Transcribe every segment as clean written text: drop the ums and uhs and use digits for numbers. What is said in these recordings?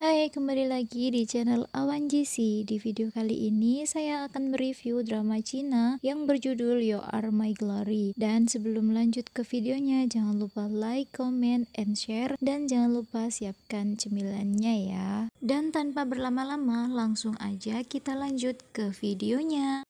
Hai, kembali lagi di channel Awan GC. Di video kali ini saya akan mereview drama Cina yang berjudul You Are My Glory. Dan sebelum lanjut ke videonya, jangan lupa like, comment, and share, dan jangan lupa siapkan cemilannya ya. Dan tanpa berlama-lama, langsung aja kita lanjut ke videonya.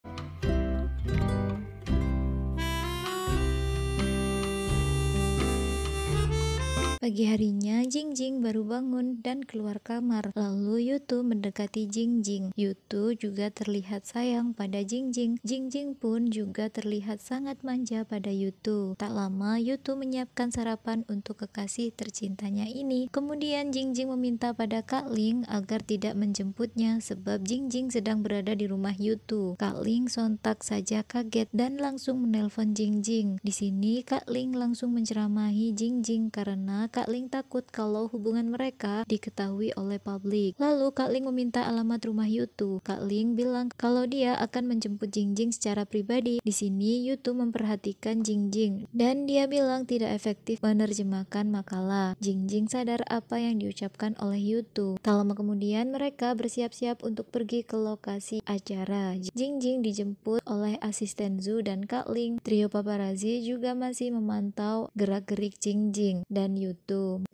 Pagi harinya, Jingjing baru bangun dan keluar kamar. Lalu Yutu mendekati Jingjing. Yutu juga terlihat sayang pada Jingjing. Jingjing pun juga terlihat sangat manja pada Yutu. Tak lama, Yutu menyiapkan sarapan untuk kekasih tercintanya ini. Kemudian Jingjing meminta pada Kak Ling agar tidak menjemputnya sebab Jingjing sedang berada di rumah Yutu. Kak Ling sontak saja kaget dan langsung menelpon Jingjing. Di sini Kak Ling langsung menceramahi Jingjing karena Kak Ling takut kalau hubungan mereka diketahui oleh publik. Lalu Kak Ling meminta alamat rumah Yutu. Kak Ling bilang kalau dia akan menjemput Jingjing secara pribadi. Di sini Yutu memperhatikan Jingjing dan dia bilang tidak efektif menerjemahkan makalah. Jingjing sadar apa yang diucapkan oleh Yutu. Tak lama kemudian mereka bersiap-siap untuk pergi ke lokasi acara. Jingjing dijemput oleh asisten Zhu dan Kak Ling. Trio paparazzi juga masih memantau gerak-gerik Jingjing dan Yutu.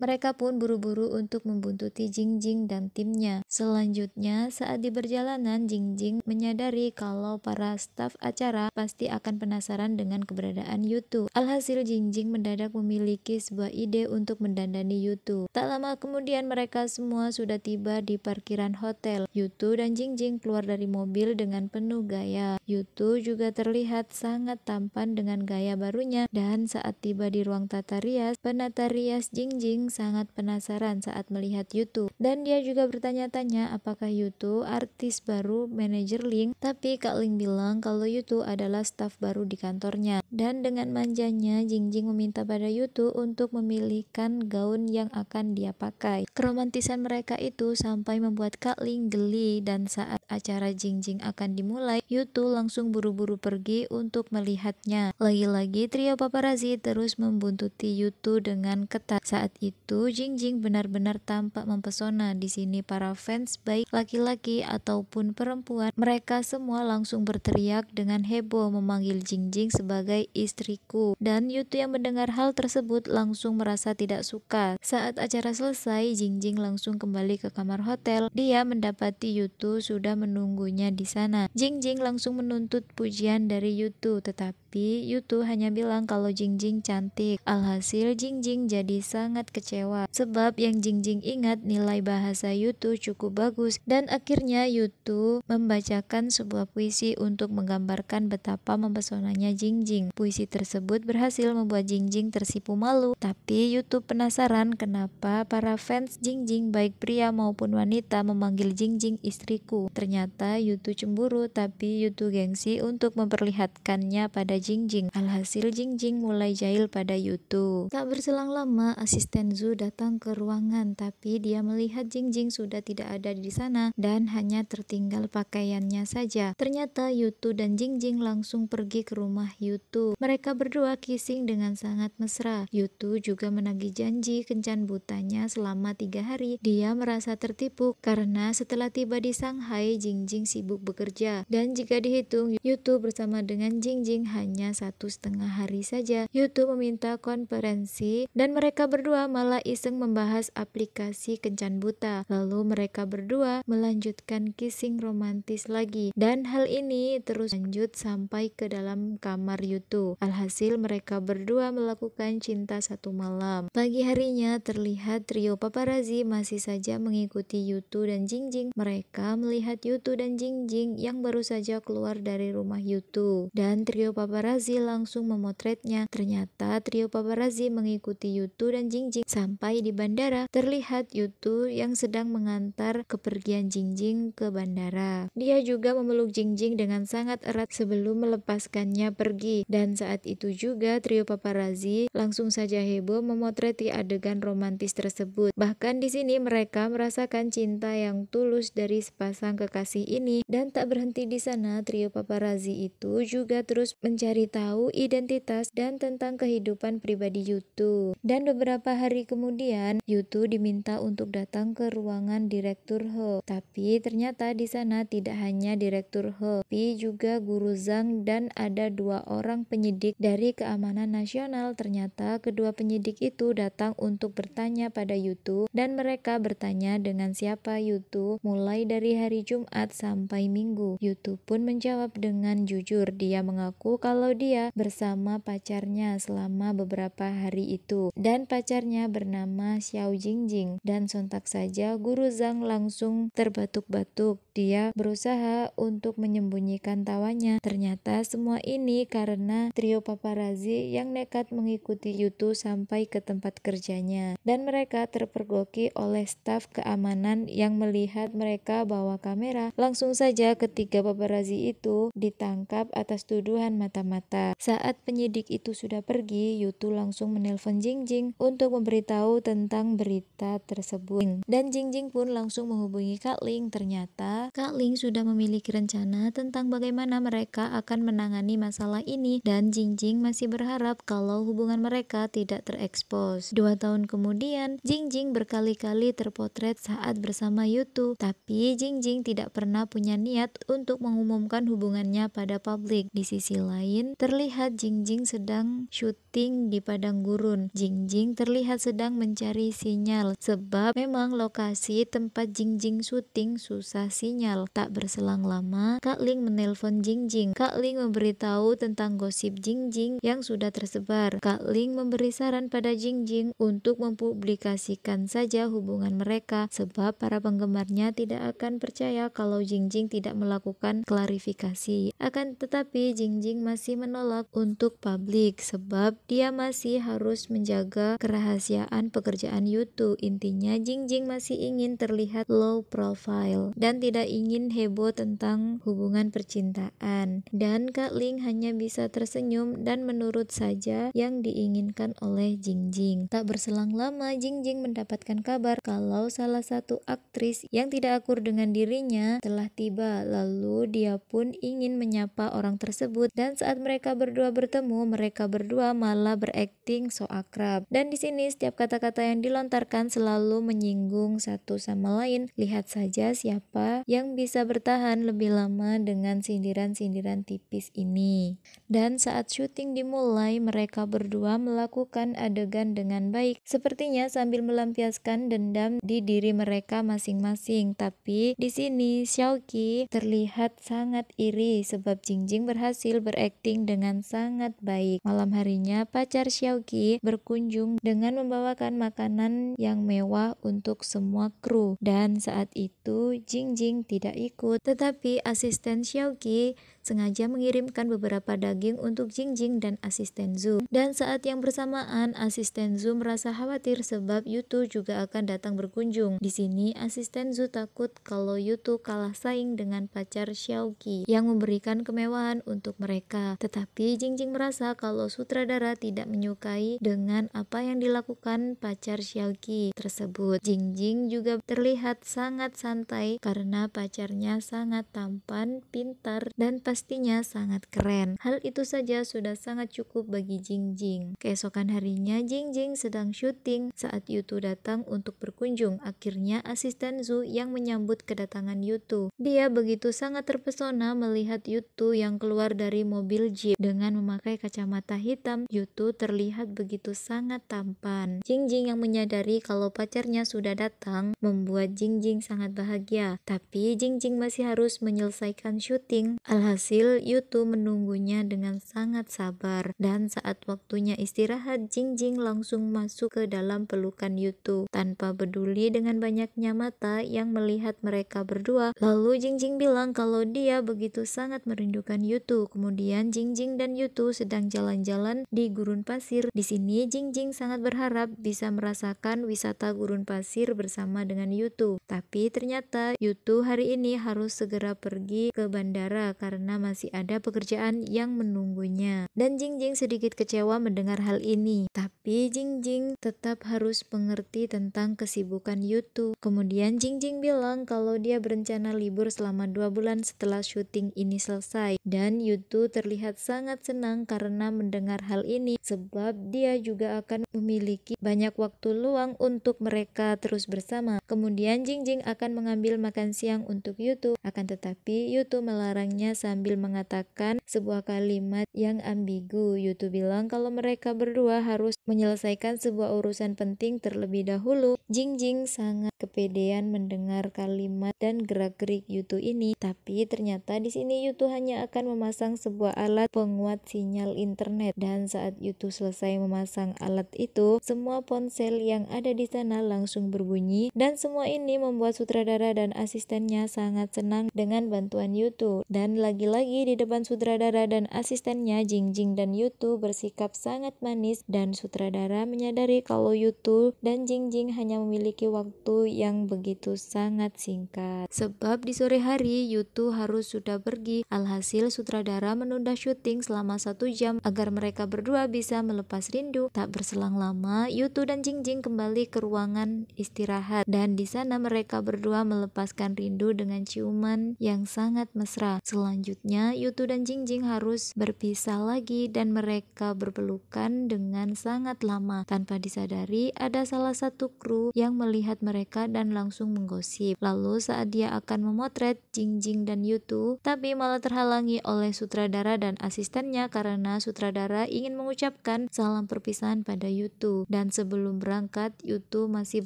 Mereka pun buru-buru untuk membuntuti Jingjing dan timnya. Selanjutnya, saat di perjalanan, Jingjing menyadari kalau para staf acara pasti akan penasaran dengan keberadaan Yutu. Alhasil Jingjing mendadak memiliki sebuah ide untuk mendandani Yutu. Tak lama kemudian mereka semua sudah tiba di parkiran hotel. Yutu dan Jingjing keluar dari mobil dengan penuh gaya. Yutu juga terlihat sangat tampan dengan gaya barunya dan saat tiba di ruang tata rias, penata rias Jingjing sangat penasaran saat melihat Yutu dan dia juga bertanya-tanya apakah Yutu artis baru manajer Ling, tapi Kak Ling bilang kalau Yutu adalah staf baru di kantornya. Dan dengan manjanya Jingjing meminta pada Yutu untuk memilihkan gaun yang akan dia pakai. Keromantisan mereka itu sampai membuat Kak Ling geli dan saat acara Jingjing akan dimulai, Yutu langsung buru-buru pergi untuk melihatnya. Lagi-lagi trio paparazzi terus membuntuti Yutu dengan ketat. Saat itu Jingjing benar-benar tampak mempesona. Di sini para fans baik laki-laki ataupun perempuan, mereka semua langsung berteriak dengan heboh memanggil Jingjing sebagai istriku. Dan Yutu yang mendengar hal tersebut langsung merasa tidak suka. Saat acara selesai, Jingjing langsung kembali ke kamar hotel. Dia mendapati Yutu sudah menunggunya di sana. Jingjing langsung menuntut pujian dari Yutu, tetapi Yutu hanya bilang kalau Jingjing cantik. Alhasil Jingjing jadi sangat kecewa sebab yang Jingjing ingat nilai bahasa Yutu cukup bagus dan akhirnya Yutu membacakan sebuah puisi untuk menggambarkan betapa mempesonanya Jingjing. Puisi tersebut berhasil membuat Jingjing tersipu malu, tapi Yutu penasaran kenapa para fans Jingjing baik pria maupun wanita memanggil Jingjing istriku. Ternyata Yutu cemburu, tapi Yutu gengsi untuk memperlihatkannya pada Jingjing. Alhasil Jingjing mulai jahil pada Yutu. Tak berselang lama, asisten Zhu datang ke ruangan, tapi dia melihat Jingjing sudah tidak ada di sana dan hanya tertinggal pakaiannya saja. Ternyata Yutu dan Jingjing langsung pergi ke rumah Yutu. Mereka berdua kissing dengan sangat mesra. Yutu juga menagih janji kencan butanya selama 3 hari. Dia merasa tertipu karena setelah tiba di Shanghai, Jingjing sibuk bekerja. Dan jika dihitung, Yutu bersama dengan Jingjing hanya 1,5 hari saja. Yutu meminta konferensi dan mereka berdua malah iseng membahas aplikasi kencan buta. Lalu mereka berdua melanjutkan kissing romantis lagi. Dan hal ini terus lanjut sampai ke dalam kamar Yutu. Alhasil mereka berdua melakukan cinta satu malam. Pagi harinya terlihat trio paparazzi masih saja mengikuti Yutu dan Jingjing. Mereka melihat Yutu dan Jingjing yang baru saja keluar dari rumah Yutu. Dan trio paparazzi langsung memotretnya. Ternyata trio paparazzi mengikuti Yutu dan dan Jingjing sampai di bandara. Terlihat Yutu yang sedang mengantar kepergian Jingjing ke bandara. Dia juga memeluk Jingjing dengan sangat erat sebelum melepaskannya pergi. Dan saat itu juga trio paparazzi langsung saja heboh memotret adegan romantis tersebut. Bahkan di sini mereka merasakan cinta yang tulus dari sepasang kekasih ini. Dan tak berhenti di sana, trio paparazzi itu juga terus mencari tahu identitas dan tentang kehidupan pribadi Yutu. Dan beberapa hari kemudian, Yutu diminta untuk datang ke ruangan Direktur He. Tapi ternyata di sana tidak hanya Direktur He, tapi juga Guru Zhang dan ada 2 orang penyidik dari keamanan nasional. Ternyata kedua penyidik itu datang untuk bertanya pada Yutu dan mereka bertanya dengan siapa Yutu mulai dari hari Jumat sampai Minggu. Yutu pun menjawab dengan jujur. Dia mengaku kalau dia bersama pacarnya selama beberapa hari itu dan pacarnya bernama Xiao Jingjing. Dan sontak saja Guru Zhang langsung terbatuk-batuk. Dia berusaha untuk menyembunyikan tawanya. Ternyata semua ini karena trio paparazzi yang nekat mengikuti Yutu sampai ke tempat kerjanya dan mereka terpergoki oleh staf keamanan yang melihat mereka bawa kamera. Langsung saja ketiga paparazzi itu ditangkap atas tuduhan mata-mata. Saat penyidik itu sudah pergi, Yutu langsung menelpon Jingjing untuk memberitahu tentang berita tersebut. Dan Jingjing pun langsung menghubungi Kak Ling. Ternyata Kak Ling sudah memiliki rencana tentang bagaimana mereka akan menangani masalah ini dan Jingjing masih berharap kalau hubungan mereka tidak terekspos. 2 tahun kemudian, Jingjing berkali-kali terpotret saat bersama Yutu, tapi Jingjing tidak pernah punya niat untuk mengumumkan hubungannya pada publik. Di sisi lain, terlihat Jingjing sedang syuting di padang gurun. Jingjing terlihat sedang mencari sinyal sebab memang lokasi tempat Jingjing syuting susah sinyal. Tak berselang lama, Kak Ling menelpon Jingjing. Kak Ling memberitahu tentang gosip Jingjing yang sudah tersebar. Kak Ling memberi saran pada Jingjing untuk mempublikasikan saja hubungan mereka sebab para penggemarnya tidak akan percaya kalau Jingjing tidak melakukan klarifikasi. Akan tetapi Jingjing masih menolak untuk publik sebab dia masih harus menjaga kerahasiaan pekerjaan Yutu. Intinya Jingjing masih ingin terlihat low profile dan tidak ingin heboh tentang hubungan percintaan. Dan Kak Ling hanya bisa tersenyum dan menurut saja yang diinginkan oleh Jingjing. Tak berselang lama, Jingjing mendapatkan kabar kalau salah satu aktris yang tidak akur dengan dirinya telah tiba. Lalu dia pun ingin menyapa orang tersebut dan saat mereka berdua bertemu, mereka berdua malah berakting so akrab. Dan di sini setiap kata-kata yang dilontarkan selalu menyinggung satu sama lain. Lihat saja siapa yang bisa bertahan lebih lama dengan sindiran-sindiran tipis ini. Dan saat syuting dimulai, mereka berdua melakukan adegan dengan baik, sepertinya sambil melampiaskan dendam di diri mereka masing-masing. Tapi di sini Xiaoqi terlihat sangat iri sebab Jingjing berhasil berakting dengan sangat baik. Malam harinya pacar Xiaoqi berkunjung dengan membawakan makanan yang mewah untuk semua kru. Dan saat itu Jingjing tidak ikut, tetapi asisten Xiaoqi sengaja mengirimkan beberapa daging untuk Jingjing dan asisten Zhu. Dan saat yang bersamaan, asisten Zhu merasa khawatir sebab Yutu juga akan datang berkunjung. Di sini asisten Zhu takut kalau Yutu kalah saing dengan pacar Xiaoqi yang memberikan kemewahan untuk mereka. Tetapi Jingjing merasa kalau sutradara tidak menyukai dengan apa yang dilakukan pacar Xiaoqi tersebut. Jingjing juga terlihat sangat santai karena pacarnya sangat tampan, pintar, dan pastinya sangat keren. Hal itu saja sudah sangat cukup bagi Jingjing. Keesokan harinya Jingjing sedang syuting saat Yutu datang untuk berkunjung. Akhirnya asisten Zhu yang menyambut kedatangan Yutu. Dia begitu sangat terpesona melihat Yutu yang keluar dari mobil jeep dengan memakai kacamata hitam. Yutu terlihat begitu sangat tampan. Jingjing yang menyadari kalau pacarnya sudah datang membuat Jingjing sangat bahagia. Tapi Jingjing masih harus menyelesaikan syuting. Alhasil Yutu menunggunya dengan sangat sabar dan saat waktunya istirahat, Jingjing langsung masuk ke dalam pelukan Yutu tanpa peduli dengan banyaknya mata yang melihat mereka berdua. Lalu Jingjing bilang kalau dia begitu sangat merindukan Yutu. Kemudian Jingjing dan Yutu sedang jalan-jalan di gurun pasir. Di sini Jingjing sangat berharap bisa merasakan wisata gurun pasir bersama dengan Yutu. Tapi ternyata Yutu hari ini harus segera pergi ke bandara karena masih ada pekerjaan yang menunggunya. Dan Jingjing sedikit kecewa mendengar hal ini. Tapi Jingjing tetap harus mengerti tentang kesibukan Yutu. Kemudian Jingjing bilang kalau dia berencana libur selama 2 bulan setelah syuting ini selesai. Dan Yutu terlihat sangat senang karena mendengar hal ini sebab dia juga akan memiliki banyak waktu luang untuk mereka terus bersama. Kemudian Jingjing akan mengambil makan siang untuk Yutu, akan tetapi Yutu melarangnya sambil mengatakan sebuah kalimat yang ambigu. Yutu bilang kalau mereka berdua harus menyelesaikan sebuah urusan penting terlebih dahulu. Jingjing sangat kepedean mendengar kalimat dan gerak-gerik Yutu ini, tapi ternyata di sini Yutu hanya akan memasang sebuah alat penguat sinyal internet. Dan saat Yutu selesai memasang alat itu, semua ponsel yang ada di sana langsung berbunyi, dan semua ini membuat sutradara dan asistennya sangat senang dengan bantuan Yutu. Dan lagi-lagi di depan sutradara dan asistennya, Jingjing dan Yutu bersikap sangat manis, dan sutradara menyadari kalau Yutu dan Jingjing hanya memiliki waktu yang begitu sangat singkat. Sebab di sore hari Yutu harus sudah pergi. Alhasil sutradara menunda syuting selama 1 jam agar mereka berdua bisa melepas rindu. Tak berselang lama, Yutu dan Jingjing kembali ke ruangan istirahat, dan di sana mereka berdua melepaskan rindu dengan ciuman yang sangat mesra. Selanjutnya, Yutu dan Jingjing harus berpisah lagi dan mereka berpelukan dengan sangat lama. Tanpa disadari, ada salah satu kru yang melihat mereka dan langsung menggosip. Lalu saat dia akan memotret Jingjing dan Yutu, tapi malah terhalangi oleh sutradara dan asistennya karena sutradara ingin mengucapkan salam perpisahan pada Yutu. Dan sebelum berangkat, Yutu masih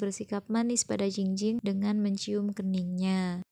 bersikap manis pada Jingjing dengan mencium keningnya.